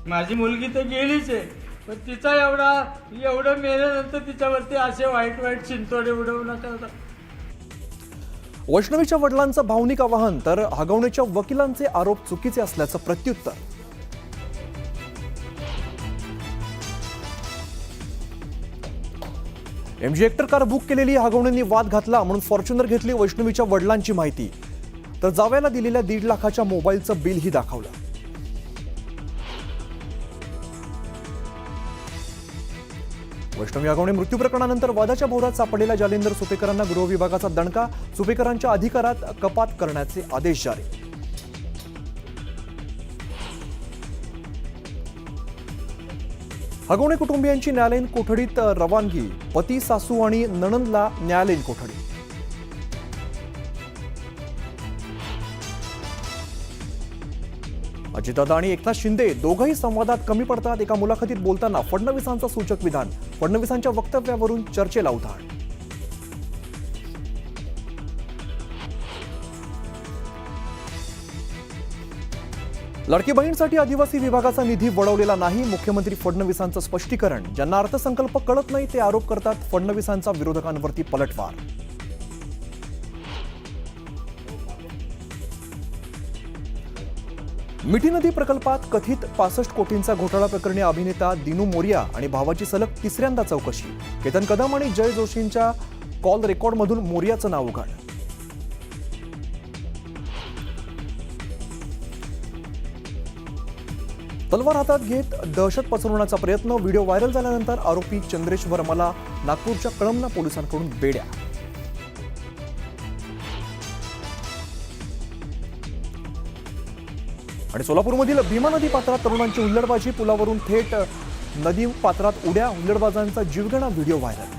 माझी मुलगी तर गेलीच आहे, पण तिचा एवढं मेल्यानंतर तिच्यावरती असे वाईट वाईट चिंतोडे उडवू नका. वैष्णवीच्या वडिलांचं भावनिक आवाहन तर हगवणेच्या वकिलांचे आरोप चुकीचे असल्याचं प्रत्युत्तर. MG हेक्टर कार बुक केलेली हगवणेंनी वाद घातला म्हणून फॉर्च्युनर घेतली वैष्णवीच्या वडिलांची माहिती, तर जावयाला दिलेल्या 1.5 लाखाच्या मोबाईलचं बिलही दाखवलं. वैष्णवी हगवणे मृत्यू प्रकरणानंतर वादाच्या भोवऱ्यात सापडलेल्या जालिंदर सुपेकरांना गृह विभागाचा दणका, सुपेकरांच्या अधिकारात कपात करण्याचे आदेश जारी. हगवणे कुटुंबियांची न्यायालयीन कोठडीत रवानगी, पती, सासू आणि नणंदला न्यायालयीन कोठडी. अजितदादा आणि एकनाथ शिंदे दोघंही संवादात कमी पडतात. एका मुलाखतीत बोलताना फडणवीसांचं सूचक विधान, फडणवीसांच्या वक्तव्यावरून चर्चेला उधाण. लाडकी बहीणसाठी आदिवासी विभागाचा निधी वळवलेला नाही, मुख्यमंत्री फडणवीसांचं स्पष्टीकरण. ज्यांना अर्थसंकल्प कळत नाही ते आरोप करतात, फडणवीसांचा विरोधकांवरती पलटवार. मिठी नदी प्रकल्पात कथित 65 कोटींचा घोटाळा प्रकरणी अभिनेता दिनू मोरिया आणि भावाची सलग तिसऱ्यांदा चौकशी. केतन कदम आणि जय जोशींच्या कॉल रेकॉर्डमधून मोरियाचं नाव उघड. तलवार हातात घेत दहशत पसरवण्याचा प्रयत्न, व्हिडिओ व्हायरल झाल्यानंतर आरोपी चंद्रेश वर्माला नागपूरच्या कळमना पोलिसांकडून बेड्या. आणि सोलापूरमधील भीमा नदी पात्रात तरुणांची हुल्लडबाजी, पुलावरून थेट नदी पात्रात उड्या, हुल्लडबाजांचा जीवघेणा व्हिडिओ व्हायरल.